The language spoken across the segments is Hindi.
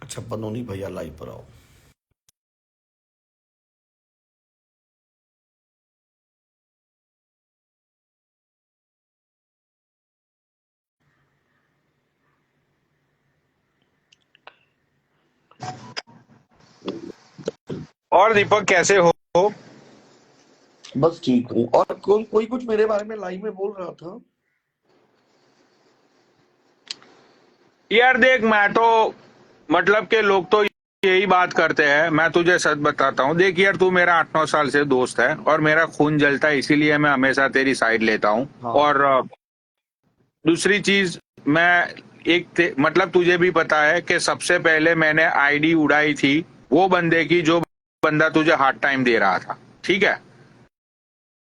अच्छा पनोनी भैया लाइव पर आओ। और दीपक कैसे हो? बस ठीक हूँ। और कोई कुछ मेरे बारे में लाइव में बोल रहा था। यार देख, मैं तो मतलब के लोग तो यही बात करते हैं। मैं तुझे सच बताता हूँ, देख यार, तू मेरा 8-9 साल से दोस्त है और मेरा खून जलता है, इसीलिए मैं हमेशा तेरी साइड लेता हूँ। हाँ और दूसरी चीज, मैं मतलब तुझे भी पता है कि सबसे पहले मैंने आईडी उड़ाई थी वो बंदे की जो बंदा तुझे हार्ड टाइम दे रहा था, ठीक है?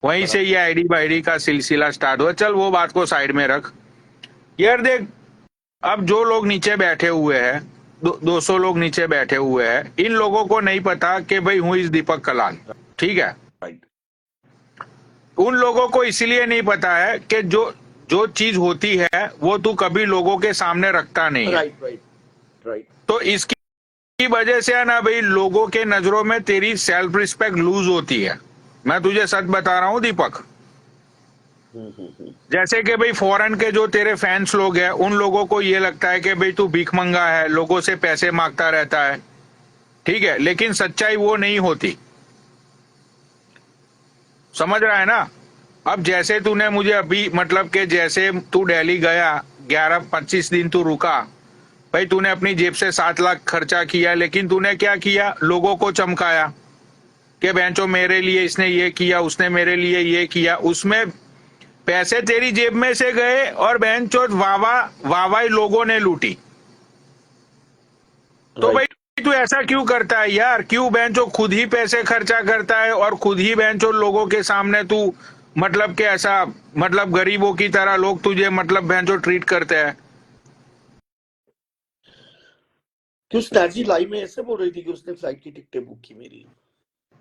वहीं से बराबर। ये आईडी बाईडी का सिलसिला स्टार्ट हुआ। चल वो बात को साइड में रख। यार देख, अब जो लोग नीचे बैठे हुए हैं, 200 लोग नीचे बैठे हुए हैं, इन लोगों को नहीं पता कि भाई हूँ इस दीपक कलाल, ठीक है? राइट उन लोगों को इसलिए नहीं पता है कि जो जो चीज होती है वो तू कभी लोगों के सामने रखता नहीं है। Right right right. तो इसकी वजह से है ना भाई, लोगों के नजरों में तेरी सेल्फ रिस्पेक्ट लूज होती है। मैं तुझे सच बता रहा हूँ दीपक। हम्म। जैसे कि भाई फॉरेन के जो तेरे फैंस लोग हैं, उन लोगों को ये लगता है कि भाई तू भीख मंगा है, लोगों से पैसे मांगता रहता है, ठीक है? लेकिन सच्चाई वो नहीं होती। समझ रहा है ना? अब जैसे तूने मुझे अभी मतलब कि जैसे तू दिल्ली गया, 11-25 दिन तू रुका, भाई तूने अपनी जेब से 7 लाख खर्चा किया, लेकिन तूने क्या किया? लोगों को चमकाया कि बेंचो मेरे लिए इसने ये किया, उसने मेरे लिए ये किया। उसमें पैसे तेरी जेब में से गए और बेंचो वाहवाही लोगों ने लूटी। तो भाई राइट। तू ऐसा क्यों करता है यार? क्यों बेंचो खुद ही पैसे खर्चा करता है और खुद ही बेंचो लोगों के सामने तू मतलब कि ऐसा मतलब गरीबों की तरह लोग तुझे मतलब बेंचो ट्रीट करते हैं? क्यों स्टैची लाइव में ऐसे बोल रही थी कि उसने फ्लाइट की टिकटें बुक की मेरी।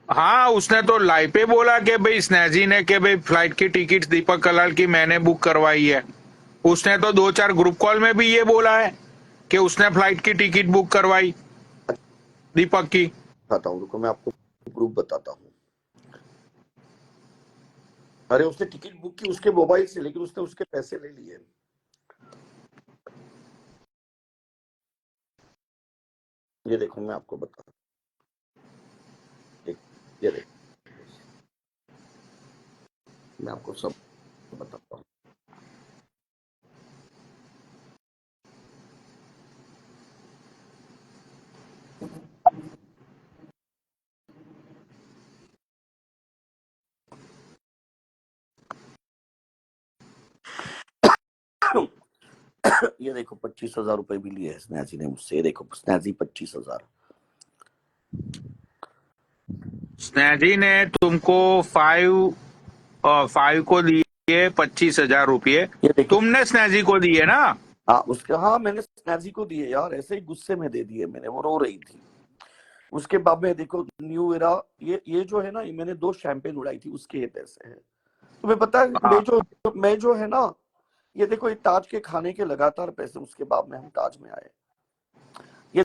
हाँ, उसने तो लाइव पे बोला कि भाई स्नैजी ने कि भाई फ्लाइट की टिकट दीपक कलाल की मैंने बुक करवाई है। उसने तो 2-4 ग्रुप कॉल में भी ये बोला है कि उसने फ्लाइट की टिकट बुक करवाई दीपक की। बताता हूँ, रुको मैं आपको प्रूफ बताता हूँ। अरे उसने टिकट बुक की उसके मोबाइल से, लेकिन उसने उसके पैसे ले लिए। ये देखो मैं आपको बताता हूँ। ये देखो मैं आपको सब बताता हूँ। ये देखो 25,000 रुपए भी लिए स्नैची ने मुझसे। ये देखो स्नैची 25,000। स्नैजी ने तुमको 5 को दिए 25,000 रुपये। ये देखो। तुमने स्नैजी को दिए ना? हाँ उसके, हाँ मैंने स्नैची को दिए यार, ऐसे ही गुस्से में दे दिए मैंने, वो रो रही थी। उसके बाद में देखो न्यू एरा, ये जो है ना, ये मैंने 2 शैंपेन उड़ाई थी, उसके ये पैसे हैं। तुम्हें पता है हाँ। मैं जो है ना, ये देखो ये ताज के खाने के लगातार पैसे, उसके बाद में हम ताज में आए। ये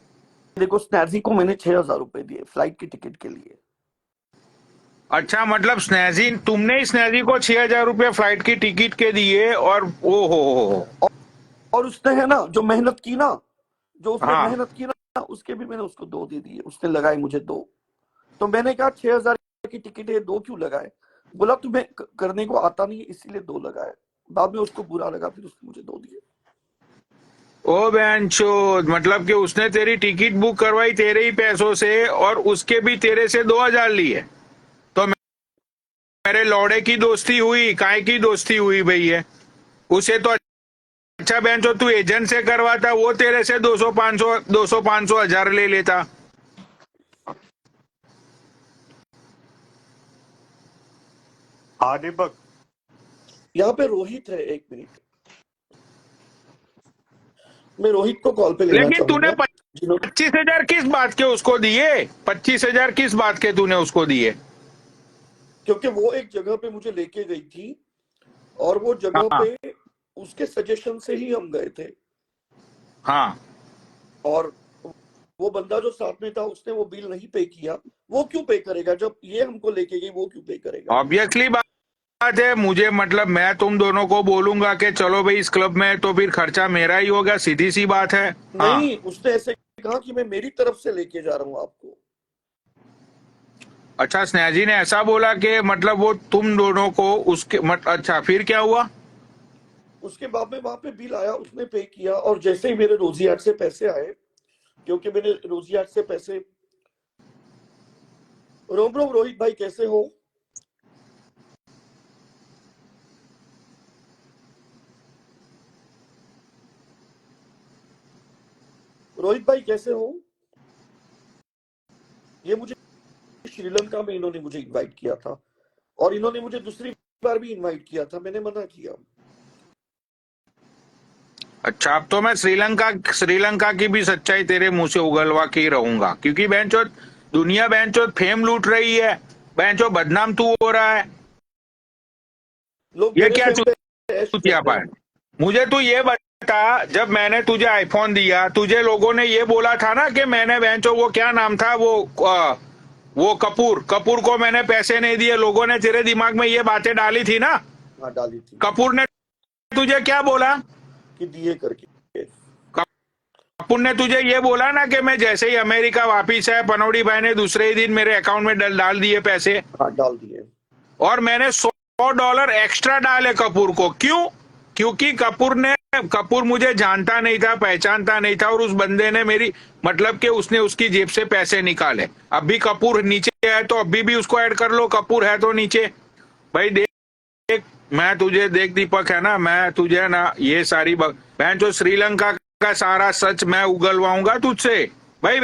देखो स्नैची को मैंने 6,000 रुपए दिए फ्लाइट की टिकट के लिए। अच्छा, मतलब स्नैजी, तुमने स्नैजी को 6,000 रुपये फ्लाइट की टिकट के दिए? और ओ हो। और उसने है ना जो मेहनत की ना, जो उसने हाँ। मेहनत की ना, उसके भी मैंने उसको 2 दे दिए। उसने लगाए मुझे 2। तो मैंने कहा 6,000 की टिकट है, 2 क्यों लगाए? बोला तुम्हें करने को आता नहीं है इसीलिए 2 लगाए। बाद में उसको बुरा लगा, फिर उसने मुझे 2 दिए। ओ बेंचोद, मतलब कि उसने तेरी टिकट बुक करवाई तेरे ही पैसों से और उसके भी तेरे से 2,000 लिए। तो मेरे लौड़े की दोस्ती हुई, काय की दोस्ती हुई भैया? उसे तो अच्छा बेंचो तू एजेंट से करवाता, वो तेरे से 200-500 हजार ले लेता। हाँ दीपक। यहाँ पे रोहित है, 1 मिनट। मैं रोहित को कॉल पे लेना लेकिन तूने चाहूंगा। जिन्होंने 25,000 किस बात के उसको दिए? 25,000 किस बात के तूने उसको दिए? क्योंकि वो एक जगह पे मुझे लेके गई थी, और वो जगह हाँ। पे उसके सजेशन से ही हम गए थे। हाँ। और वो बंदा जो साथ में था उसने वो बिल नहीं पे किया, वो क्यों पे करेगा? जब ये हमको लेके गई वो क्यों पे करेगा? ऑब्वियसली बात है, मुझे मतलब मैं तुम दोनों को बोलूंगा कि चलो भाई इस क्लब में, तो फिर खर्चा मेरा ही होगा, सीधी सी बात है। हाँ, नहीं, उसने ऐसे कहा कि मैं मेरी तरफ से लेके जा रहा हूँ आपको। अच्छा, स्नेहा जी ने ऐसा बोला कि मतलब वो तुम दोनों को उसके अच्छा, फिर क्या हुआ? उसके बाद में वहां पे बिल आया, उसने पे किया, और जैसे ही मेरे रोजी आर्ट से पैसे आए, क्योंकि मैंने रोजी आर्ट से पैसे। रोम रोम रोहित भाई, कैसे हो? रोहित भाई कैसे हो? ये मुझे श्रीलंका में इन्होंने मुझे इनवाइट किया था, और इन्होंने मुझे दूसरी बार भी इनवाइट किया था, मैंने मना किया। अच्छा, अब तो मैं श्रीलंका की भी सच्चाई तेरे मुंह से उगलवा के ही रहूंगा, क्योंकि बहनचोद दुनिया बहनचोद फेम लूट रही है, बहनचोद बदनाम तू हो रहा है। लोग ये मेरे क्या फेम पे ऐश चूतिया करते है? हैं। मुझे तू ये बता, जब मैंने तुझे आईफोन दिया, तुझे लोगों ने ये बोला था ना कि मैंने बहनचोद, वो क्या नाम था वो कपूर को मैंने पैसे नहीं दिए, लोगों ने तेरे दिमाग में ये बातें डाली थी ना? हाँ, डाली थी कपूर ने तुझे क्या बोला? कि दिए करके। कपूर ने तुझे ये बोला ना कि मैं जैसे ही अमेरिका वापिस है, पनौड़ी भाई ने दूसरे ही दिन मेरे अकाउंट में डाल दिए पैसे, हाँ, डाल दिए। और मैंने $100 एक्स्ट्रा डाले कपूर को। क्यों? क्योंकि कपूर मुझे जानता नहीं था, पहचानता नहीं था, और उस बंदे ने मेरी मतलब कि उसने उसकी जेब से पैसे निकाले। अब भी कपूर नीचे है तो अभी भी उसको ऐड कर लो, कपूर है तो नीचे। भाई देख, मैं तुझे देख दीपक है ना, मैं तुझे ना ये सारी बहन जो श्रीलंका का सारा सच मैं उगलवाऊंगा तुझसे। भाई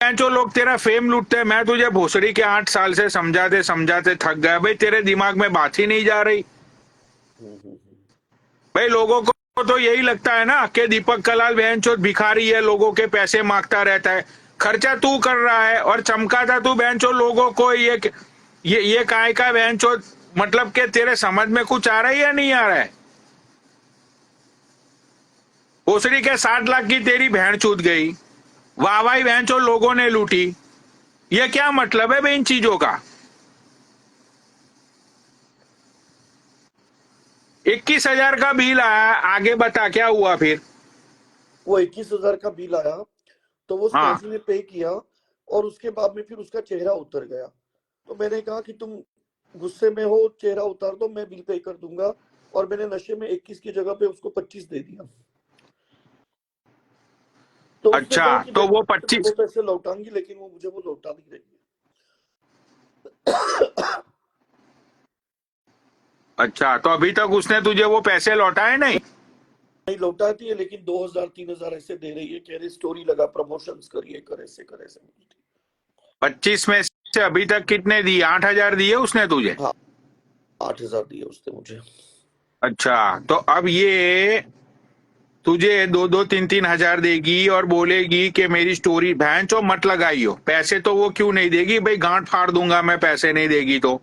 जो लोग तेरा फेम लूटते हैं, मैं तुझे भोसड़ी के 8 साल से समझाते समझाते थक गया। भाई तेरे दिमाग में बात ही नहीं जा रही। भाई लोगों को तो यही लगता है ना कि दीपक कलाल बहनचोद भिखारी है, लोगों के पैसे मांगता रहता है। खर्चा तू कर रहा है और चमकाता तू बहनचोद लोगों को। ये काय का बहनचोद, मतलब कि तेरे समझ में कुछ आ रहा है या नहीं आ रहा है? भोसड़ी के 60 लाख की तेरी बहन चूत गई, वाहवाही बहनचोद लोगों ने लूटी। ये क्या मतलब है भाई इन चीजों का? 21,000 का बिल आया, आगे बता क्या हुआ फिर? वो 21,000 का बिल आया, तो वो हाँ, स्नैची ने पे किया, और उसके बाद में फिर उसका चेहरा उतर गया। तो मैंने कहा कि तुम गुस्से में हो, चेहरा उतार दो, मैं बिल पे कर दूंगा। और मैंने नशे में 21 की जगह पे उसको 25 दे दिया। तो उसने अच्छा, कहा कि तो वो मैं 25। वो पैसे लौटाऊंगी, लेकिन वो मुझे वो लौटा नहीं रही है। अच्छा, तो अभी तक उसने तुझे वो पैसे लौटाए नहीं? नहीं लौटाती है, लेकिन 2,000 3,000 ऐसे दे रही है, कह रही स्टोरी लगा, प्रमोशंस करिए, कर ऐसे कर ऐसे। 25 में से अभी तक कितने दिए? 8,000 दिए उसने तुझे? हाँ, 8,000 दिए उसने मुझे। अच्छा, तो अब ये तुझे 2-2 3-3 हजार देगी और बोलेगी कि मेरी स्टोरी भैंस चो मत लगाइयो। पैसे तो वो क्यों नहीं देगी भाई? गांठ फाड़ दूंगा मैं पैसे नहीं देगी तो।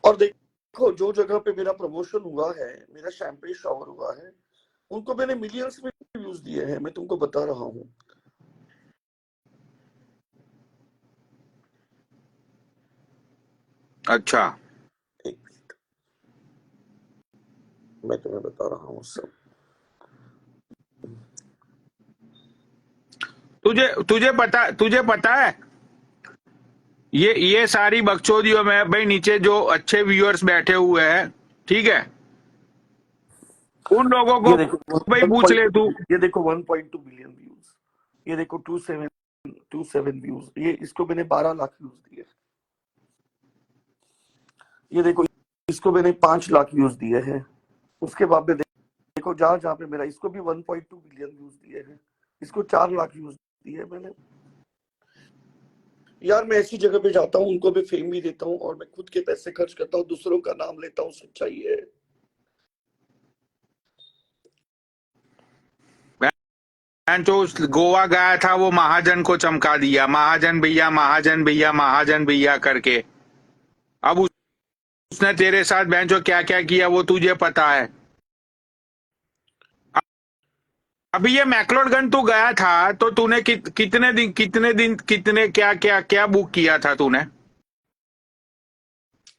और देखो, जो जगह पे मेरा प्रमोशन हुआ है, मेरा शैम्पेन शावर हुआ है, उनको मैंने मिलियंस में व्यूज दिए हैं, मैं तुमको बता रहा हूँ। अच्छा, एक मिनट, मैं तुम्हें बता रहा हूँ सब। तुझे पता है ये सारी बकचोदियों में भाई नीचे जो अच्छे व्यूअर्स बैठे हुए हैं, ठीक है, उन लोगों को ये देखो भाई पूछ ले तू। ये देखो 1.2 बिलियन व्यूज। ये देखो 27 व्यूज। ये इसको मैंने 12 लाख व्यूज दिए। ये देखो, इसको मैंने 5 लाख व्यूज दिए हैं। उसके बाद में देखो, जहां जहां पे मेरा, इसको भी 1.2 बिलियन व्यूज दिए हैं, इसको 4 लाख व्यूज दिए मैंने। यार मैं ऐसी जगह पे जाता हूँ, उनको भी फेम भी देता हूँ, और मैं खुद के पैसे खर्च करता हूँ, दूसरों का नाम लेता हूँ, सच्चाई है। जो गोवा गया था वो महाजन को चमका दिया, महाजन भैया महाजन भैया महाजन भैया करके। अब उसने तेरे साथ बेंचो क्या क्या किया वो तुझे पता है। अभी ये मैक्लोडगंज तू गया था तो तूने कितने क्या क्या क्या बुक किया था तूने?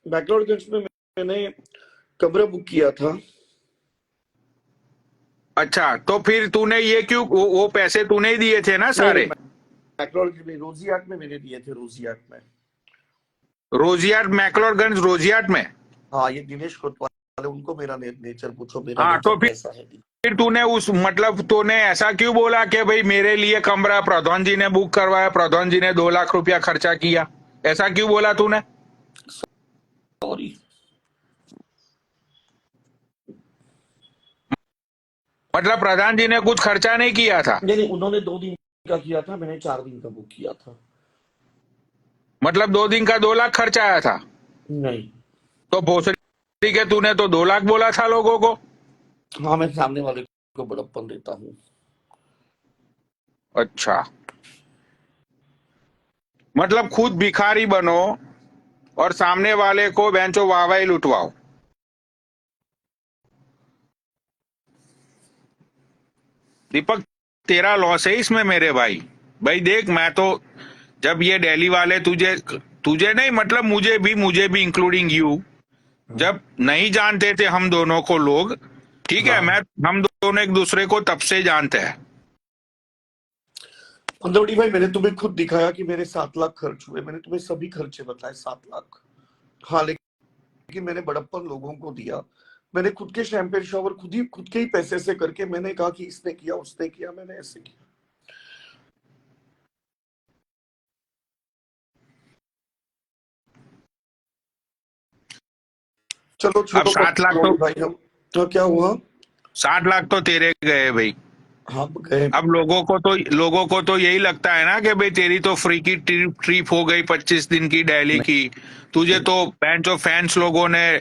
मैक्लोडगंज में मैंने कमरा बुक किया था। अच्छा, तो फिर तूने ये क्यों वो पैसे तूने ही दिए थे ना नहीं नहीं, सारे? मैक्लोडगंज में रोजियार्ट में मैंने दिए थे, रोजियार्ट में। रोजियार्ट, मैक्लोडगंज रोजियार्ट में? हाँ, ये दिनेश कोतवाल, उनको मेरा नेचर पूछो, मेरा हाँ, तो नेचर कैसा है। फिर तूने उस मतलब तूने ऐसा क्यों बोला कि भाई मेरे लिए कमरा प्रधान जी ने बुक करवाया, प्रधान जी ने 2 लाख रुपया खर्चा किया, ऐसा क्यों बोला तूने? सॉरी। मतलब प्रधान जी ने कुछ खर्चा नहीं किया था? नहीं नहीं, उन्होंने 2 दिन का किया था, मैंने 4 दिन का बुक किया था। मतलब 2 दिन का 2 लाख खर्चा आया था? नहीं। तो भोसड़ी के तूने तो 2 लाख बोला था लोगों को। हाँ, मैं सामने वाले को बड़प्पन देता हूँ। अच्छा, मतलब खुद भिखारी बनो और सामने वाले को बेंचो वाहवाही लुटवाओ। दीपक, तेरा लॉस है इसमें मेरे भाई। भाई देख, मैं तो जब ये दिल्ली वाले तुझे तुझे नहीं मतलब मुझे भी इंक्लूडिंग यू, जब नहीं जानते थे हम दोनों को लोग, ठीक है, हाँ, हम दोनों एक दूसरे को तब से जानते हैं। पंदौड़ी भाई, मैंने तुम्हें खुद दिखाया कि मेरे 7 लाख खर्च हुए, मैंने तुम्हें सभी खर्चे बताए, 7 लाख। हाँ, लेकिन मैंने बड़प्पन लोगों को दिया। मैंने खुद के शैंपेन शॉवर खुद के ही पैसे से करके मैंने कहा कि इसने किया, उसने किया, मैंने ऐसे किया। चलो अब छोड़ो 7 लाख तो, पंदौड़ी भाई, हम तो क्या हुआ। 7 लाख तो तेरे गए भाई। हाँ, गए। अब लोगों को तो यही लगता है ना कि भाई तेरी तो फ्री की ट्रिप हो गई 25 दिन की दिल्ली की। तुझे नहीं, तो बेंचो फैंस लोगों ने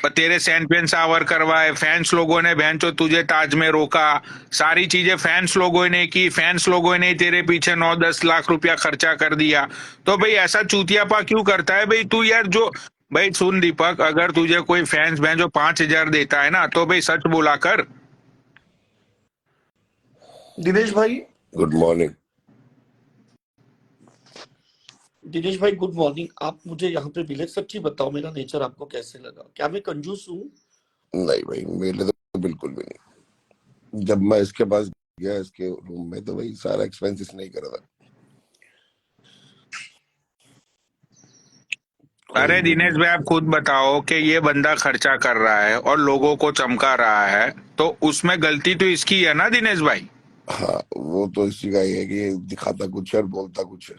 तेरे चैंपियंस आवर करवाए, फैंस लोगों ने बेंचो तुझे ताज में रोका, सारी चीजें फैंस लोगों ने की, फैंस लोगों ने तेरे पीछे 9-10 लाख रुपया खर्चा कर दिया। तो भाई ऐसा चूतियापा क्यों करता है भाई तू यार? जो भाई सुन दीपक, अगर तुझे कोई फैंस बेंचो 5,000 देता है ना तो भाई सच बोला कर। दिनेश भाई। Good morning. दिनेश भाई, गुड मॉर्निंग। आप मुझे यहाँ पे मिले, सच्ची बताओ, मेरा नेचर आपको कैसे लगा? क्या मैं कंजूस हूँ? नहीं भाई, मेरे तो बिल्कुल भी नहीं। जब मैं इसके पास गया इसके रूम में तो भाई सारा एक्सपेंस इसने ही करा था। अरे कोई भी दिनेश भाई, आप खुद बताओ कि ये बंदा खर्चा कर रहा है और लोगों को चमका रहा है, तो उसमें गलती तो इसकी है ना दिनेश भाई? हाँ, वो तो इसी का ही है कि ये दिखाता कुछ है और बोलता कुछ है।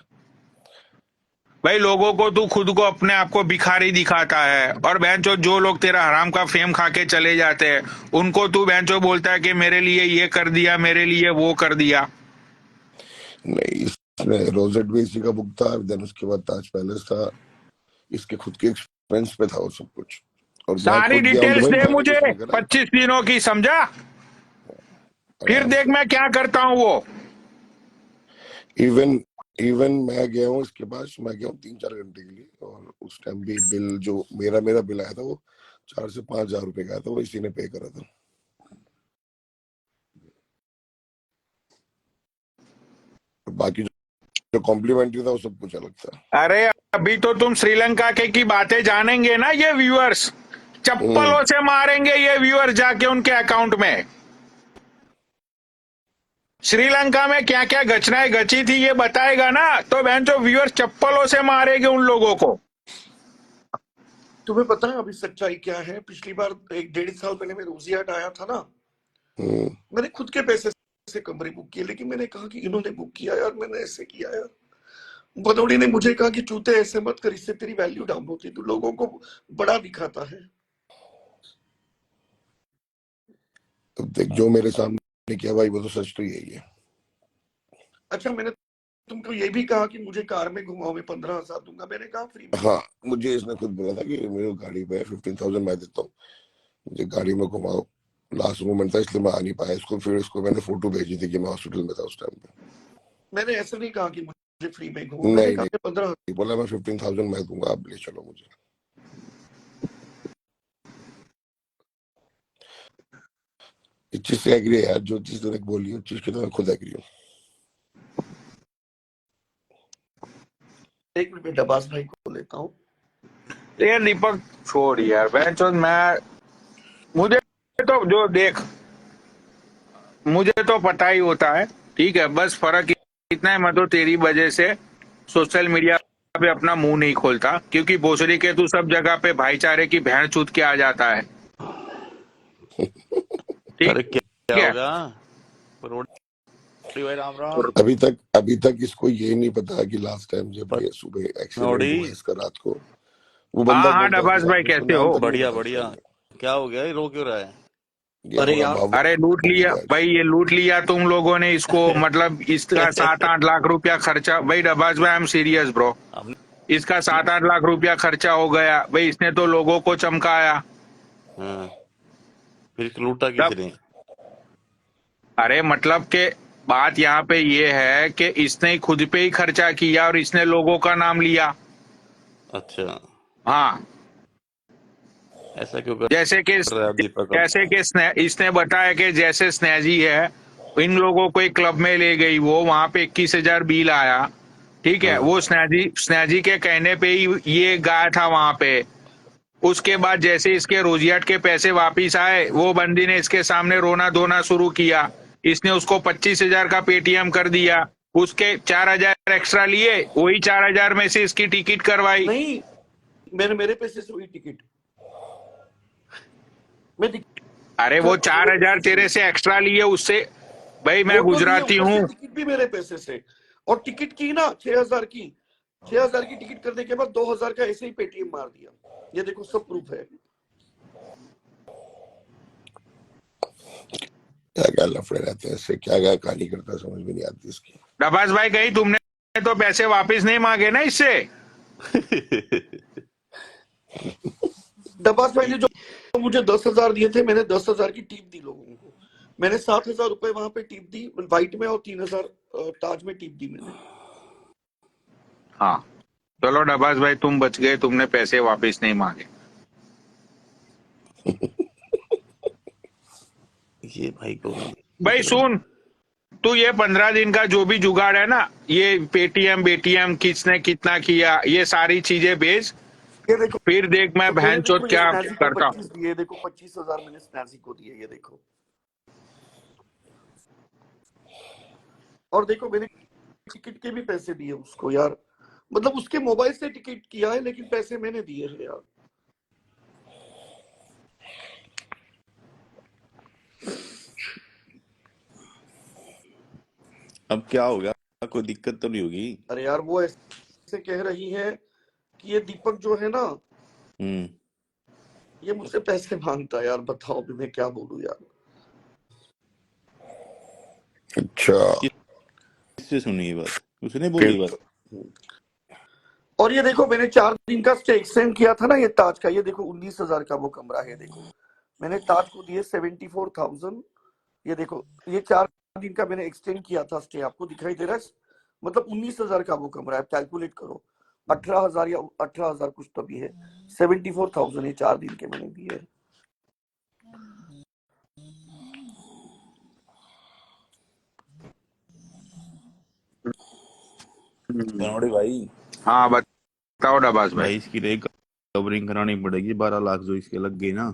भाई लोगों को तू खुद को अपने आप को भिखारी दिखाता है और बेंचो जो लोग तेरा हराम का फेम खा के चले जाते हैं उनको तू बेंचो बोलता है कि मेरे लिए ये कर दिया, मेरे लिए वो कर दिया। नहीं, इसने रोजेट भी इसी का बुक था, देन उसके बाद ताज पैलेस था, इसके खुद के एक्सपेंस पे था वो सब कुछ। और मैं सारी खुद गया हूँ तो डिटेल्स भाई दे मैंने मुझे, कुछ नहीं करा। 25 दिनों की, समझा? फिर आराम देख से। मैं क्या करता हूँ वो। इवन इवन मैं गया हूँ इसके पास, मैं गया हूँ 3-4 घंटे के लिए, और उस टाइम भी बिल जो मेरा बिल आया था वो 4 से 5 हजार रुपए का आया था, वो इसी ने पे करा था। और बाकी जो कॉम्प्लीमेंट्री था वो सब कुछ अलग था। अरे अभी तो तुम श्रीलंका के की बातें जानेंगे ना ये व्यूअर्स, चप्पलों से मारेंगे ये व्यूअर्स जाके उनके अकाउंट में। श्रीलंका में क्या क्या घटनाएं घटी थी ये बताएगा ना, तो बहन जो व्यूअर्स चप्पलों से मारेंगे उन लोगों को। तुम्हें पता है अभी सच्चाई क्या है? पिछली बार 1-1.5 साल पहले मैं रोजियाट आया था ना, हम्म, मैंने खुद के पैसे से कमरे बुक किए, लेकिन मैंने कहा कि इन्होंने बुक किया यार, मैंने ऐसे किया यार। भदौड़ी ने मुझे कहा कि चूते ऐसे मत कर, इससे तेरी वैल्यू डाउन होती, तू लोगों को बड़ा दिखाता है। तो देख, जो मेरे सामने किया भाई वो तो सच तो यही है। अच्छा, मैंने तुमको ये भी कहा कि मुझे कार में घुमाओ, मैं 15,000 दूंगा, मैंने कहा फ्री में। हाँ, मुझे इसने खुद बोला था कि मेरे गाड़ी पे 15,000 मैं देता हूँ, मुझे गाड़ी में घुमाओ। लास्ट मोमेंट था इसलिए मैं आ नहीं पाया। इसको फिर इसको मैंने फोटो भेजी थी कि मैं हॉस्पिटल में था उस टाइम पे। मैंने ऐसे नहीं कहा कि मुझे फ्री में घुमाओ, मैंने नहीं कहा नहीं, मैं 15। बोला मैं 15,000 मैं दूंगा, आप ले चलो मुझे। इस चीज से एग्री है यार, जो चीज तूने बोली उस चीज के तो मैं खुद एग्री हूँ। एक मिनट में डबास भाई को लेता हूँ। ये दीपक छोड़ यार बहनचोद, मैं मुझे तो जो देख, मुझे तो पता ही होता है, ठीक है, बस फर्क इतना है, मैं तो तेरी वजह से सोशल मीडिया पे अपना मुंह नहीं खोलता, क्योंकि भोसड़ी के तू सब जगह पे भाईचारे की भैंस चूत के आ जाता है, ठीक अरे क्या क्या है। होगा रोडी भाई? राम राम। अभी तक इसको ये नहीं पता कि लास्ट टाइम जब ये सुबह एक्सीडेंट नौड़ी। हुआ इसका रात को, वो बंदा हाँ हाँ बोलता है कि डबास भाई आपने उसका कैसे नाम हो? तक नहीं बढ़िया पता बढ़िया। उसका। क्या हो गया? ये रो क्यों रहा है? ये अरे थोड़ा यार, भावुक अरे लूट हो लिया गया आज। भाई, ये लूट लिया तुम लोगों ने इसको, मतलब इसका 7-8 लाख रुपया खर्चा, भाई डबास भाई आई एम सीरियस ब्रो, आपने इसका 7-8 लाख रुपया खर्चा हो गया भाई, इसने तो लोगों को चमकाया। हाँ, फिर लूटा तब किसने? अरे मतलब के बात यहाँ पे ये है कि इसने ही खुद पे ही खर्चा किया और इसने लोगों का नाम लिया। अच्छा, हाँ, ऐसा क्यों कर जैसे कि रहा है दीपक अब? इसने बताया कि जैसे स्नेजी है, इन लोगों को एक क्लब में ले गई, वो वहां पे 21,000 बिल आया, ठीक है, हाँ वो स्नेजी के कहने पे ही ये गया था वहां पे। उसके बाद जैसे इसके रोजियाट के पैसे वापिस आए, वो बंदी ने इसके सामने रोना धोना शुरू किया, इसने उसको 25,000 का पेटीएम कर दिया, उसके 4,000 एक्स्ट्रा लिए, वही 4,000 में से इसकी टिकट करवाई। नहीं, मेरे पैसे से हुई टिकट, मैं अरे वो दिखा मेरे 4,000 पैसे से, तेरे से एक्स्ट्रा लिए उससे, भाई मैं वो तो लिए, गुजराती ऊपर से हूँ। टिकट भी मेरे पैसे से। और टिकट की ना 6,000 की, 6,000 की टिकट करने के बाद 2,000 का ऐसे ही पेटीएम मार दिया। ये देखो सब प्रूफ है। क्या क्या लफड़े रहते हैं इससे, क्या क्या कहानी करता है, समझ में नहीं आती इसकी। डबास भाई कहीं तुमने तो पैसे वापस नहीं मांगे ना इससे? डबास भाई ने जो मुझे 10,000 दिए थे, मैंने 10,000 की टिप दी लोगों को। मैंने 7,000 रुपए वहां पे टिप दी वाइट में, और 3,000 ताज में टिप दी मैंने। हाँ, चलो डबास भाई तुम बच गए, तुमने पैसे वापस नहीं मांगे। ये भाई को भाई सुन, तू ये 15 दिन का जो भी जुगाड़ है ना, ये पेटीएम किसने कितना किया, ये सारी चीजें बेच, ये देखो, फिर देख मैं तो मैंने बहन चोद देखो ये क्या स्नैजी को करता हूँ। 25 दिए, देखो 25,000 मैंने स्नैजी को दिए, ये देखो। और देखो मैंने टिकट के भी पैसे दिए उसको यार, मतलब उसके मोबाइल से टिकट किया है, लेकिन पैसे मैंने दिए हैं यार। अब क्या होगा? कोई दिक्कत तो नहीं होगी? अरे यार, वो ऐसे कह रही है कि ये दीपक जो है ना, ये मुझसे पैसे मांगता है यार। बताओ अभी मैं क्या बोलूं यार। अच्छा, किससे सुनी ये बात? उसने बोली फिर बात? और ये देखो मैंने 4 दिन का स्टे एक्सटेंड किया था ना ये ताज का, ये देखो 19,000 का वो कमरा है। देखो मैंने ताज को दिए 74,000। ये देखो ये 4 दिन का मैंने एक्सटेंड किया था स्टे, आपको दिखाई दे रहा है, मतलब 19,000 का वो कमरा है। कैलकुलेट करो, 18,000 या 18,000 कुछ तो भी है। 74,000 ये 4 दिन के मैंने दिए। बनौड़ी भाई, हाँ बताओ डबास भाई। भाई इसकी लिए कवरिंग करानी पड़ेगी। 12 लाख जो इसके लग गए ना।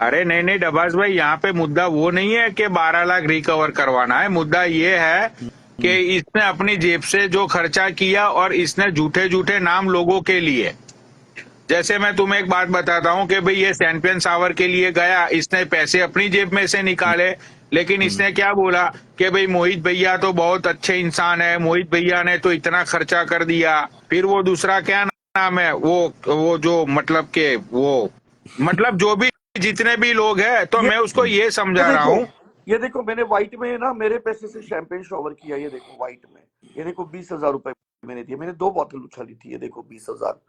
अरे नहीं नहीं डबास भाई, यहाँ पे मुद्दा वो नहीं है कि 12 लाख रिकवर करवाना है, मुद्दा ये है कि इसने अपनी जेब से जो खर्चा किया और इसने झूठे झूठे नाम लोगों के लिए, जैसे मैं तुम्हें एक बात बताता हूँ कि भाई ये चैंपियन सावर के लिए गया, इसने पैसे अपनी जेब में से निकाले, लेकिन इसने क्या बोला कि भाई मोहित भैया तो बहुत अच्छे इंसान है, मोहित भैया ने तो इतना खर्चा कर दिया। फिर वो दूसरा क्या नाम है, वो जो मतलब के वो, मतलब जो भी जितने भी लोग हैं, तो मैं उसको ये समझा रहा हूँ। ये देखो मैंने व्हाइट में ना मेरे पैसे से शैंपेन शॉवर किया। ये देखो व्हाइट में, ये देखो 20,000 रुपए मैंने दिए। मैंने 2 बोतल उछाली थी, ये देखो 20,000।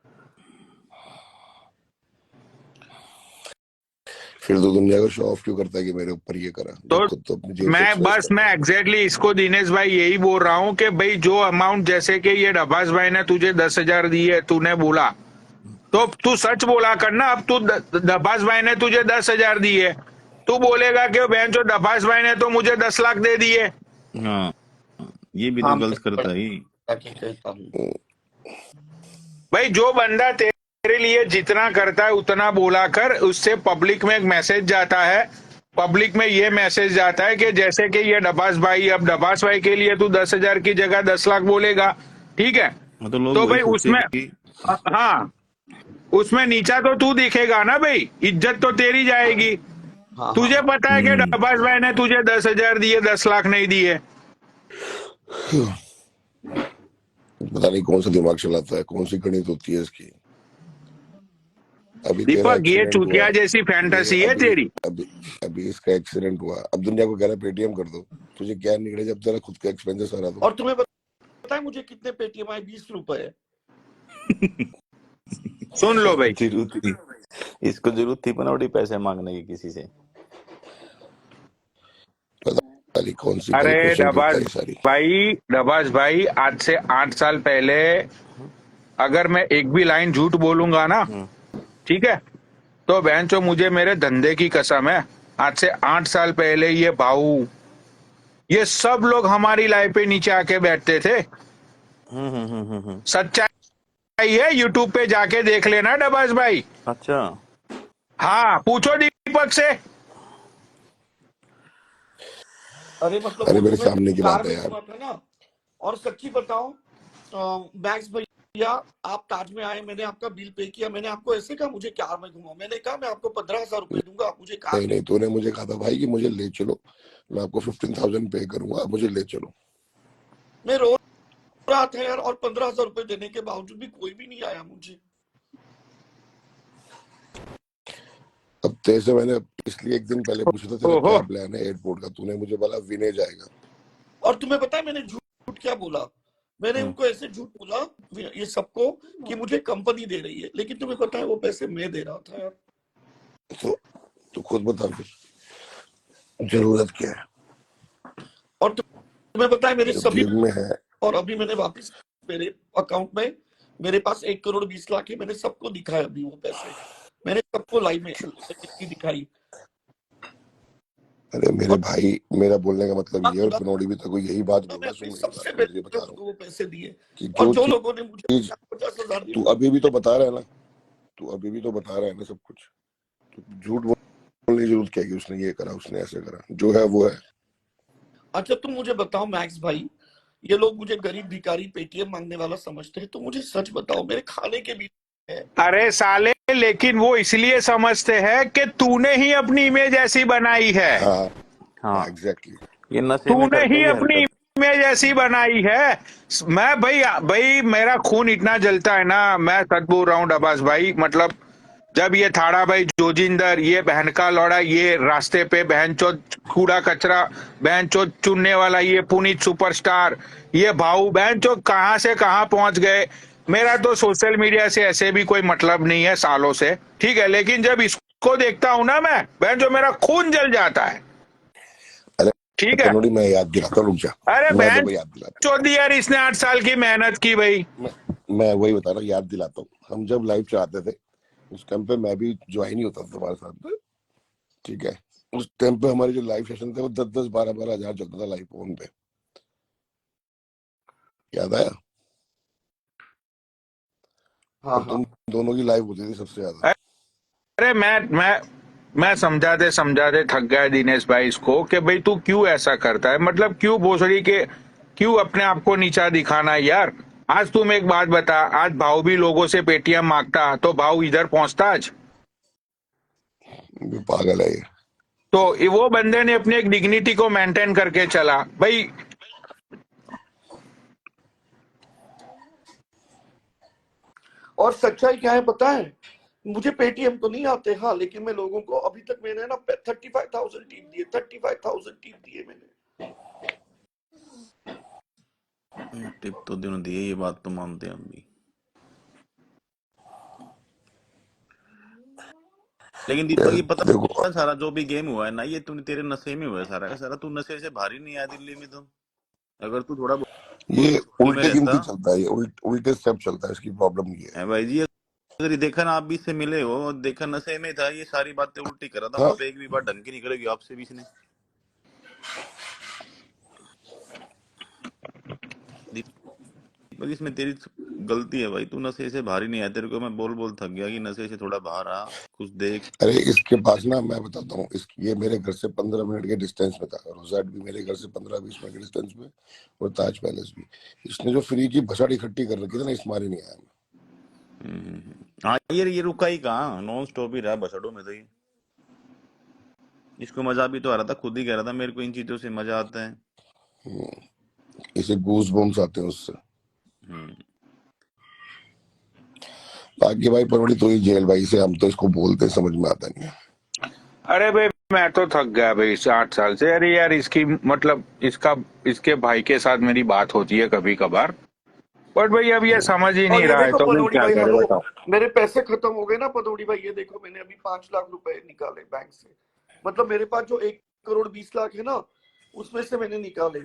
फिर तो दुनिया को शो ऑफ क्यों करता है कि मेरे ऊपर ये करा, तो जब खुद तो अपनी जेब से एक्सरसाइज मैं करता है। एग्जैक्टली इसको दिनेश भाई यही बोल रहा हूँ कि भाई जो अमाउंट, जैसे कि ये डब्बास भाई ने तुझे 10,000 दी है, तूने बोला तो तू सच बोला करना। अब तू डब्बास भाई ने तुझे 10,000 दी है, तू बोलेगा कि बहन जो डब्बास भाई ने तो मुझे 10 लाख दे दिए। हाँ, ये भी तो हाँ गलत करता है क्या कहता हूँ। भाई जो बंदा तेरे लिए जितना करता है उतना बोला कर, उससे पब्लिक में एक मैसेज जाता है। पब्लिक में ये मैसेज जाता है कि जैसे कि ये डब्बास भाई, अब डब्बास भाई के लिए तू 10,000 की जगह 10 लाख बोलेगा, ठीक है। हाँ, तो लोग तो वही भाई सोचते उसमें, कि हाँ, उसमें नीचा तो तू दिखेगा ना भाई, इज्जत तो तेरी जाएगी। हाँ हाँ तुझे पता है कि हम्म डब्बास भाई ने तुझे 10,000 दिए, 10 लाख नहीं दिए। पता नहीं कौन सा दिमाग चलाता है, कौन सी गणित होती है इसकी। अभी तेरा दीपक, ये एक्सीडेंट हुआ, चूतिया जैसी ये फैंटेसी है अभी तेरी। अभी अभी इसका एक्सीडेंट हुआ, अब दुनिया को कह रहा है पेटीएम कर दो। तुझे क्या निकले जब तेरा खुद का एक्सपेंसेस आ रहा तो। और तुम्हें पता है मुझे कितने पेटीएम आए? 20 रुपए। सुन लो भाई, जरूरत थी, इसको जरूरत थी बनावटी पैसे मांगने की किसी से। पता नहीं कौन सी अरे कैलकुलेशन करता है ये सारी। डबास भाई, आज से 8 साल पहले अगर मैं एक भी लाइन झूठ बोलूंगा ना, हम्म ठीक है, तो बहन चो मुझे मेरे धंधे की कसम है, आज से 8 साल पहले ये भाऊ, ये सब लोग हमारी लाइफ पे नीचे आके बैठते थे। सच्चाई है, यूट्यूब पे जाके देख लेना डबास भाई। अच्छा, हाँ, पूछो दीपक से। अरे मतलब अरे वो मेरे तुम्हें सामने की कार बात है में यार। घुमा था ना। और सच्ची बताओ मैक्स भैया, आप ताज में आए, मैंने आपका बिल पे किया, मैंने आपको ऐसे कहा मुझे कार में घुमाओ? मैंने कहा मैं आपको 15,000 रुपए दूंगा, आप मुझे कार नहीं नहीं, तूने मुझे कहा था भाई कि मुझे ले चलो, मैं आपको 15,000 पे करूंगा, आप मुझे ले चलो। में रो रहा था यार, और 15,000 रुपए देने के बावजूद भी कोई भी नहीं आया मुझे। अब तेरे से मैंने इसलिए एक दिन पहले पूछा था तेरा ओहो, क्या प्लान है एयरपोर्ट का, तूने मुझे बोला विनय जाएगा। और तुम्हें पता है मैंने झूठ क्या बोला? मैंने उनको ऐसे झूठ बोला ये सबको कि मुझे कंपनी दे रही है, लेकिन तुम्हें पता है वो पैसे मैं दे रहा था यार। तो तू खुद बता फिर जरूरत क्या है। और तुम्हें पता है मेरे जब सभी, जेब में है। और अभी मैंने वापस, मेरे अकाउंट में मेरे पास 1,20,00,000 है, मैंने सबको दिखाया अभी वो पैसे, मैंने सबको लाइव में दिखाई। अरे मेरे और भाई, मेरा बोलने का मतलब ये है, और बोला बनौड़ी भी तो कोई यही बात मैं बोला। अपने सुन मेरी सबसे बात, मैं तुझे बेस्ट बता रहा हूँ को वो पैसे दिए, कि और जो जो लोगों ने मुझे चीज 50,000 दिए तू अभी भी तो बता रहा है ना, तू अभी भी तो बता रहा है ना सब कुछ। तो झूठ बोलने की जरूरत क्या है कि उसने ये करा, उसने ऐसे करा, जो है वो है। अच्छा तुम मुझे बताओ मैक्स भाई, ये लोग मुझे गरीब भिखारी पेटीएम मांगने वाला समझते हैं, तो मुझे सच बताओ मेरे खाने के भी है। अरे साले, लेकिन वो इसलिए समझते हैं कि तूने ही अपनी इमेज ऐसी बनाई है। हाँ हाँ, एग्जैक्टली। ये नशे में तूने करते ही हैं ये अपनी हरकत। इमेज ऐसी बनाई है। मैं भाई भाई मेरा खून इतना जलता है ना, मैं सच बोल रहा हूँ डबास भाई, मतलब जब ये थाड़ा भाई जोजिंदर, ये बहन का लौड़ा, ये रास्ते पे बहन चो कूड़ा कचरा बहन चो चुनने वाला, ये पुनीत सुपरस्टार, ये भाऊ बहन चो कहाँ से कहाँ पहुंच गए। मेरा तो सोशल मीडिया से ऐसे भी कोई मतलब नहीं है सालों से, ठीक है, लेकिन जब इसको देखता हूं ना मैं, बहन चो मेरा खून जल जाता है। अरे ठीक है। पनौड़ी, मैं याद दिलाता हूँ, रुक जा। अरे मैं बहन देखो याद दिलाता चौथ यार, इसने 8 साल की मेहनत की भाई। हूँ, मैं वही बता रहा हूँ, याद दिलाता हूँ। हम जब लाइव चलाते थे उस टाइम पे मैं भी ज्वाइन ही होता था तुम्हारे साथ में, ठीक है। उस टाइम पे हमारे जो लाइव सेशन थे वो 10-10, 12-12 हजार चलता था लाइव फोन पे, याद आया। हाँ और हाँ। तुम दोनों की लाइव होती थी सबसे ज्यादा। अरे मैं समझाते समझाते थक गया दिनेश भाई इसको कि भाई तू क्यों ऐसा करता है, मतलब क्यों भोसड़ी के, क्यों अपने आप को नीचा दिखाना है यार। आज तुम एक बात बता, आज भाव भी लोगों से पेटीएम मांगता तो भाव इधर पहुंचता आज? ये पागल है ये। तो वो बंदे ने अपनी एक डिग्निटी को मेंटेन करके चला भाई। और सच्चाई क्या है पता है? मुझे पेटीएम तो नहीं आते, हाँ, लेकिन मैं लोगों को अभी तक मैंने ना 35,000 टिप दिए, 35,000 टिप दिए मैंने। टिप तो दिनों दिए, ये बात तो मानते हैं हम भी। लेकिन दीपक, यार ये पता देखो, है सारा जो भी गेम हुआ है ना, ये तूने तेरे नशे में हुआ है सारा का सारा। तू नशे से बाहर ही नहीं आया दिल्ली में तो। अगर तू थोड़ा बहुत ये कंट्रोल में उल्टे रहता गिनती चलता है, ये उल्टे स्टेप चलता है, इसकी प्रॉब्लम ये है। है भाई जी। तेरी देखन आप भी इससे मिले हो, देखन नशे में था, ये सारी बातें उल्टी कर रहा था हाँ वहां पे, एक भी बात ढंग की निकलेगी आपसे भी इसने। दीपक इसमें तेरी गलती है भाई, तू नशे से बाहर ही नहीं आया, तेरे को मैं बोल बोल थक गया कि नशे से थोड़ा बाहर आ, कुछ देख। अरे इसके पास ना, मैं बताता हूँ, ये मेरे घर से 15 मिनट के डिस्टेंस में था, रोजाट भी मेरे घर से 15-20 मिनट के डिस्टेंस में, और ताज पैलेस भी। इसने जो फ्री की भसाड़ इकट्ठी कर रखी थी ना, इस मारे नहीं आया मैं। हाँ ये रुका ही कहाँ, नॉन स्टॉप ही रहा बसड़ों में तो ये। इसको मजा भी तो आ रहा था, खुद ही कह रहा था मेरे को इन चीजों से मजा आता है। इसे गूज बम्स आते हैं उससे। हम्म। बाकी भाई परवड़ी तो ही जेल भाई से, हम तो इसको बोलते हैं, समझ में आता नहीं है। अरे भाई मैं तो थक गया भाई इस 8 साल से। अरे यार इसकी मतलब इसके भाई के साथ मेरी बात होती है कभी कभार, बट भाई अब ये समझ ही और नहीं ये रहा है, देखो तो मैं पनौड़ी क्या भाई, करे हेलो, बताओ। मेरे पैसे खत्म हो गए ना पनौड़ी भाई। ये देखो मैंने अभी 5 लाख रुपए निकाले बैंक से। मतलब मेरे पास जो 1 करोड़ 20 लाख है ना, उसमें से मैंने निकाले।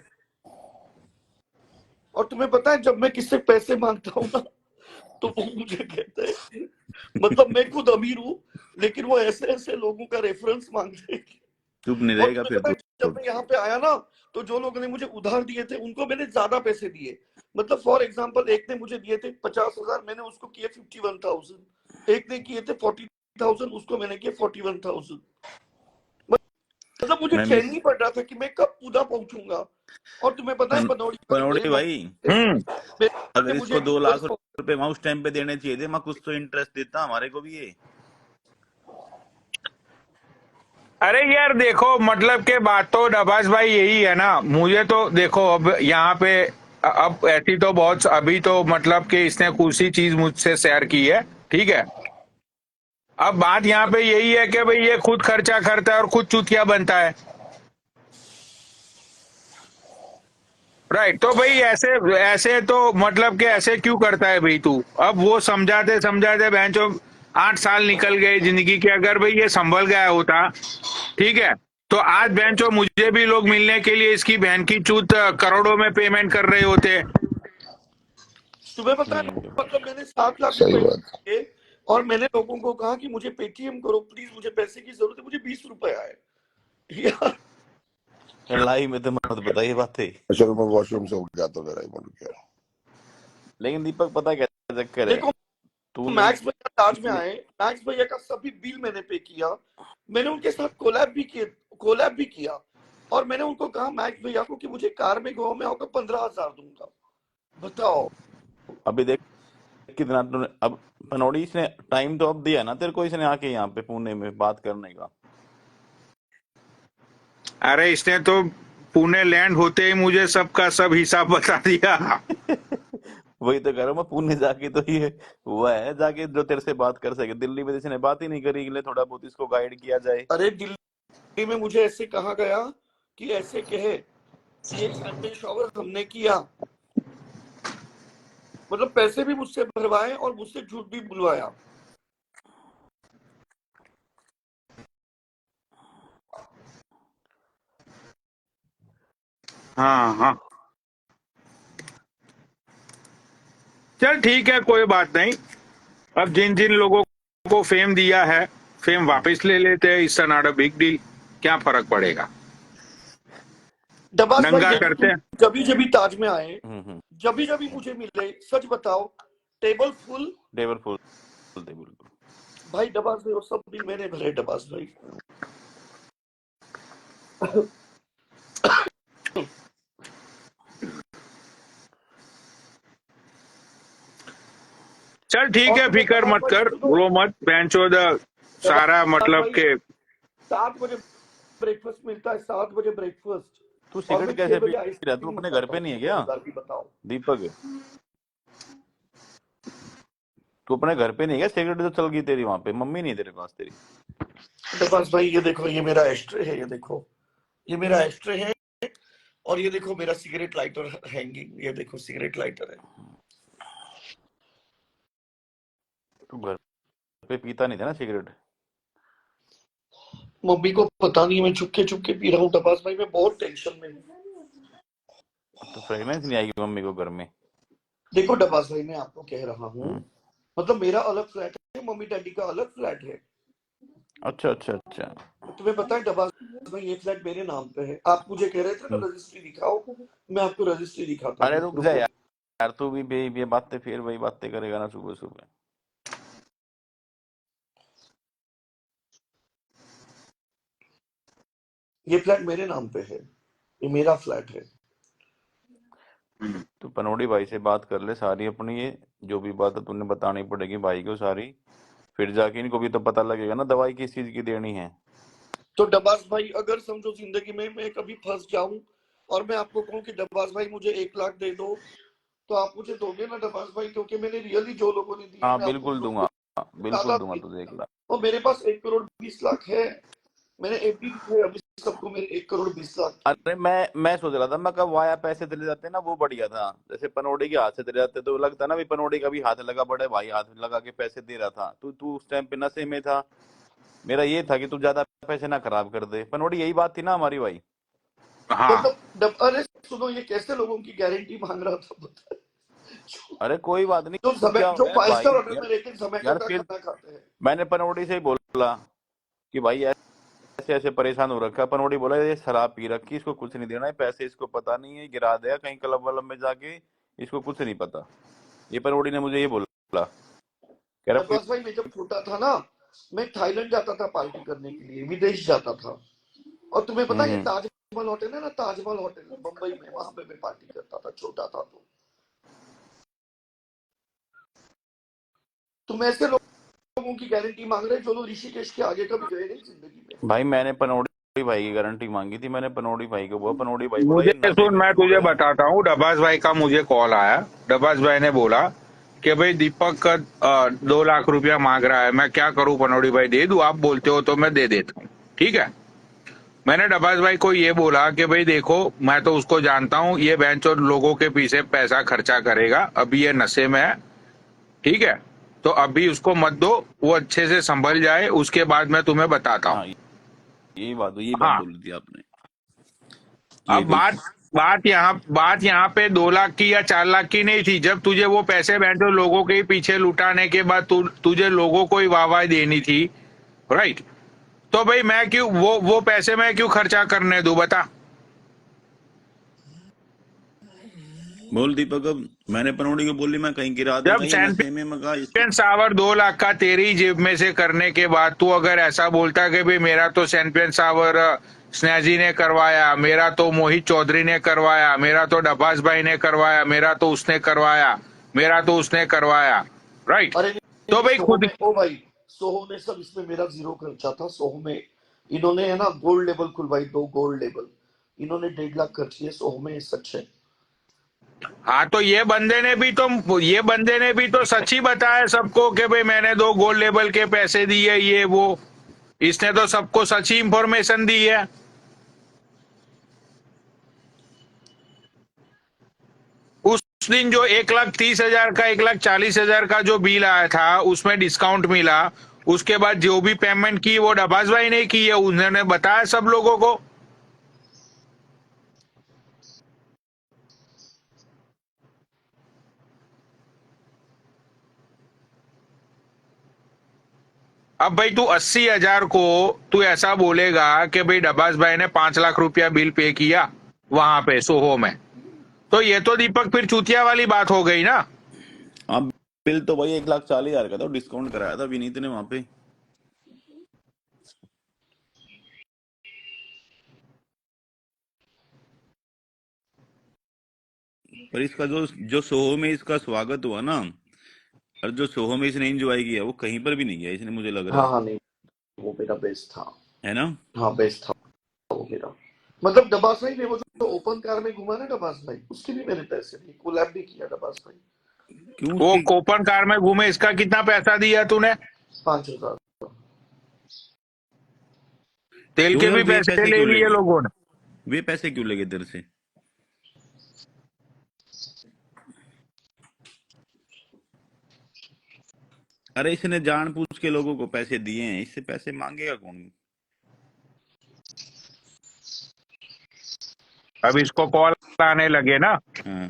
और तुम्हें पता है, जब मैं किससे पैसे मांगता हूँ ना, तो वो मुझे कहते हैं, मतलब मैं खुद अमीर हूँ, लेकिन वो ऐसे ऐसे लोगों का रेफरेंस मांगते हैं। चुप नहीं और रहेगा तुम्हें फिर पता है, तो। जब मैं यहाँ पे आया ना, तो जो लोगों ने मुझे उधार दिए थे उनको मैंने ज्यादा पैसे दिए। मतलब फॉर एग्जाम्पल, एक ने मुझे दिए थे 50,000, मैंने उसको किए 51,000। एक ने किए थे 40,000, उसको मैंने किए 41,000। मतलब मुझे मैं चैन मिस नहीं पड़ रहा था कि मैं कब पूरा पहुंचूंगा। और तुम्हें पता है पनौड़ी भाई, मेरे पनौड़ी भाई, मेरे अगर मुझे इसको 2 लाख US रुपए वहां उस टाइम पे देने चाहिए थे, मैं कुछ तो इंटरेस्ट देता हमारे को भी ये। अरे यार देखो मतलब के बात तो डबास भाई यही है ना, मुझे तो देखो अब यहाँ पे अब ऐसी तो बहुत अभी तो मतलब कि इसने कुछ सी चीज मुझसे शेयर की है, ठीक है। अब बात यहाँ पे यही है कि भाई ये खुद खर्चा करता है और खुद चूतिया बनता है, राइट। तो भाई ऐसे ऐसे तो मतलब कि ऐसे क्यों करता है भाई तू। अब वो समझाते समझाते बहनचो 8 साल निकल गए जिंदगी के, अगर भाई ये संभल गया होता, ठीक है, तो आज बहनचो मुझे भी लोग मिलने के लिए इसकी बहन की चूत करोड़ों में पेमेंट कर रहे होते। तुम्हें पता है, मतलब मैंने 7 लाख सही रुपए बात। दिए, और मैंने लोगों को कहा कि मुझे पेटीएम करो प्लीज, मुझे पैसे की जरूरत है, मुझे 20 रुपए आए यार। लाइव में तो मत बताइए बातें। अच्छा तो मैं वॉशरूम से हो गया तो जरा ही बोल क्या। लेकिन दीपक पता क्या चक्कर है, देखो, तूने मैक्स भैया ताज में इतने आए, मैक्स भैया का सभी बिल मैंने पे किया। मैंने उनके साथ कोलैब भी किया। और मैंने उनको कहा मैक्स भैया को कि मुझे कार में गोवा में आऊंगा 15,000 दूंगा। बताओ। अभी देख कितना तूने अब, पनौड़ी इसने टाइम तो अब दिया ना तेरे को, इसने आके यहाँ पे पुणे में बात करने का। अरे इसने तो पुणे लैंड होते ही मुझे सबका सब हिसाब बता दिया। वही तो कह रहा हूँ मैं, पुणे जाके तो ये हुआ है जाके जो तेरे से बात कर सके, दिल्ली में तो इसने बात ही नहीं करी कि ले थोड़ा बहुत इसको गाइड किया जाए। अरे दिल्ली में मुझे ऐसे कहा गया कि ऐसे कहे कि एक संडे शॉवर हमने किया। मतलब पैसे भी मुझसे भरवाए और मुझसे झूठ भी बुलवाया। हाँ हाँ, चल ठीक है, कोई बात नहीं। अब जिन जिन लोगों को फेम दिया है, फेम वापस ले लेते हैं, it's not a big deal, क्या फर्क पड़ेगा, डबास भाई नंगा देखो, करते तुम हैं। जब भी ताज में आए, हम्म। जब भी मुझे मिले, सच बताओ, टेबल फुल। टेबल फुल थे बिल्कुल। भाई डबास भाई, वो सब बिल मैंने भरे डबास भाई। चल ठीक और है, तुम्हें फिकर डबास मत भाई कर, सुनो, रो मत बेंचो द सारा डबास मतलब भाई के। 7 बजे ब्रेकफास्ट मिलता है, 7 बजे ब्रेकफास्ट। तू और सिगरेट मैं कैसे 6 पी बजे रहा है? तू आइसक्रीम अपने घर खाता पे हूँ नहीं है सुबह क्या बाजार की। बताओ दीपक, तू अपने घर पे नहीं है क्या? सिगरेट तो चल गई तेरी वहां पे, मम्मी नहीं है तेरे पास तेरी? डबास भाई, ये देखो, ये मेरा एस्ट्रे है, ये देखो, ये मेरा एस्ट्रे है। और ये देखो मेरा सिगरेट लाइटर हैंगिंग, ये देखो सिगरेट लाइटर है। तू घर पे पीता नहीं था ना सिगरेट? मम्मी को पता नहीं, मैं चुपके चुपके पी रहा हूँ डबास भाई, मैं बहुत टेंशन में हूँ। तो फ्रेगनेंस नहीं आएगी मम्मी को घर में? देखो डबास भाई, मैं आपको कह रहा हूँ, हम्म। मतलब मेरा अलग फ्लैट है, मम्मी डैडी का अलग फ्लैट है। अच्छा अच्छा अच्छा। तुम्हें पता है डब्बास भाई, ये फ्लैट मेरे नाम पे है। आप मुझे कह रहे थे ना रजिस्ट्री दिखाओ, मैं आपको रजिस्ट्री दिखाता अरे हूँ, रुक जा रुको। यार, तू भी ये बातें फिर वही बातें करेगा ना सुबह सुबह। ये फ्लैट मेरे नाम पे है, ये मेरा फ्लैट है। तो पनौड़ी भाई से बात कर ले सारी अपनी, ये जो भी बात है तूने बतानी पड़ेगी भाई को सारी, फिर जाके इनको भी तो पता लगेगा ना दवाई किस चीज की देनी है। तो डब्बास भाई, अगर समझो जिंदगी में मैं कभी फंस जाऊं और मैं आपको कहूं कि डब्बास भाई मुझे 1 लाख दे दो, तो आप मुझे दोगे ना डब्बास भाई? क्योंकि मैंने रियली जो लोगों ने दिए, हाँ मैं आपको बिल्कुल दूंगा, बिल्कुल ज्यादा दूंगा नहीं, तुझे 1 लाख। और मेरे पास 1 करोड़ 20 लाख है। मैंने एफडी भी है अभी सबको, मेरे 1 करोड़ 20 लाख की। अरे मैं सोच रहा था, मैं कब वाया पैसे चले जाते ना वो बढ़िया था, जैसे पनौड़ी के हाथ से चले जाते तो लगता ना भी पनौड़ी का भी हाथ लगा, बड़े भाई हाथ लगा के पैसे दे रहा था। तू तू उस टाइम पे नशे में था, मेरा ये था कि तू ज्यादा पैसे ना खराब कर दे। पनौड़ी यही बात थी ना हमारी भाई। हाँ। मतलब अरे सुनो, ये कैसे लोगों की गारंटी मांग रहा था पता है? अरे कोई बात जो नहीं, क्या समय, हो जो गया 5 स्टार भाई होटल यार। में रहते हैं, जोमेटो यार का फिर खाना खाते हैं। मैंने पनौड़ी से ही बोला कि भाई ऐसे ऐसे परेशान हो रखा है। पनौड़ी बोला ये शराब पी रखी, इसको कुछ नहीं देना है पैसे, इसको पता नहीं है, गिरा दिया कहीं क्लब वलब में जाके, इसको कुछ नहीं पता। ये पनौड़ी ने मुझे ये बोला, कह रहा डब्बास भाई, मैं जब छोटा था ना, मैं थाईलैंड जाता था पार्टी करने के लिए, विदेश जाता था। और तुम्हें पता है ये हम्म। ताजमहल होटल है ना, ताजमहल होटल मुंबई में, वहां पे मैं पार्टी करता था, छोटा था तो। तुम ऐसे लोगों की गारंटी मांग रहे हैं जो लोग ऋषिकेश के आगे कभी गए नहीं जिंदगी में। भाई मैंने पनौड़ी भाई की गारंटी मांगी थी, मैंने पनौड़ी भाई को बोला, पनौड़ी भाई बोला मुझे ये नशे सुन, में मैं चूर तुझे है। बताता हूँ, डब्बास भाई का मुझे कॉल आया। डब्बास भाई ने बोला कि भाई दीपक का 2 लाख रुपया मांग रहा है, मैं क्या करूं पनौड़ी भाई, दे दूं? आप बोलते हो तो मैं दे देता हूँ, ठीक है। मैंने डब्बास भाई को ये बोला कि भाई देखो, मैं तो उसको जानता हूँ, ये बेंच और लोगों के पीछे पैसा खर्चा करेगा, अभी ये नशे में है, ठीक है। तो अभी उसको मत दो, वो अच्छे से संभल जाए, उसके बाद मैं तुम्हें बताता हूँ। हाँ यही बात हाँ। बोली थी आपने। ये अब देख। बात यहाँ पे 2 लाख की या 4 लाख की नहीं थी। जब तुझे वो पैसे बैठो लोगों के ही पीछे लुटाने के बाद तुझे लोगों को ही वाहवाही देनी थी, राइट? तो भाई मैं क्यों वो पैसे मैं क्यों खर्चा करने दूं, बता। बोल दीपक, अब मैंने पनौड़ी को बोली मैं कहीं गिरा दे जब कहीं नशे में, मैं कहा इसको। सैंपियन सावर 2 लाख का तेरी जेब में से करने के बाद तू अगर ऐसा बोलता कि भाई मेरा तो सैंपियन सावर स्नेजी ने करवाया, मेरा तो मोहित चौधरी ने करवाया, मेरा तो डब्बास भाई ने करवाया, मेरा तो उसने करवाया, मेरा तो उसने करवाया, राइट? अरे नहीं तो नहीं, भाई सोहो खुद, में, ओ भाई, सोहो में सब इसमें मेरा जीरो खर्चा था। सोहो में इन्होंने है ना गोल्ड लेवल खुलवाई, 2 गोल्ड लेवल, इन्होंने 1.5 लाख खर्च किए सोहो में, ये सच है। हाँ तो ये बंदे ने भी तो सच ही बताया सबको कि भाई मैंने 2 गोल्ड लेवल के पैसे दिए, ये वो, इसने तो सबको सच ही इंफॉर्मेशन दी है। उस दिन जो 1,30,000 का 1,40,000 का जो बिल आया था उसमें डिस्काउंट मिला, उसके बाद जो भी पेमेंट की वो डब्बास भाई ने की है, उन्होंने बताया सब लोगों को। अब भाई तू 80,000 को तू ऐसा बोलेगा कि भाई डब्बास भाई ने 5 लाख रुपया बिल पे किया वहां पे सोहो में, तो ये तो दीपक फिर चूतिया वाली बात हो गई ना। अब बिल तो भाई 1,40,000 का था, डिस्काउंट कराया था विनीत ने वहां पे। पर इसका जो जो सोहो में इसका स्वागत हुआ ना, और जो सोहो में इसने एंजॉय किया वो कहीं पर भी नहीं किया इसने, मुझे लग रहा हाँ हाँ, नहीं, वो मेरा बेस्ट था। है ना। हाँ बेस्ट था वो मेरा। मतलब डब्बास भाई ने वो जो ओपन कार में घुमा ना डब्बास भाई, उसके भी मैंने पैसे दिए, कोलैब भी किया डब्बास भाई। क्यों वो उसकी। कोपन कार में घूमे, इसका कितना पैसा दिया तूने? 5,000। तेल क्यों के यार, भी वे पैसे पैसे ले क्यों लिए लेंगे, लोगों ने। वे पैसे क्यों लेंगे तेरे से। अरे इसने जानबूझ के लोगों को पैसे दिए हैं, इससे पैसे मांगेगा कौन। अब इसको कॉल आने लगे ना, हाँ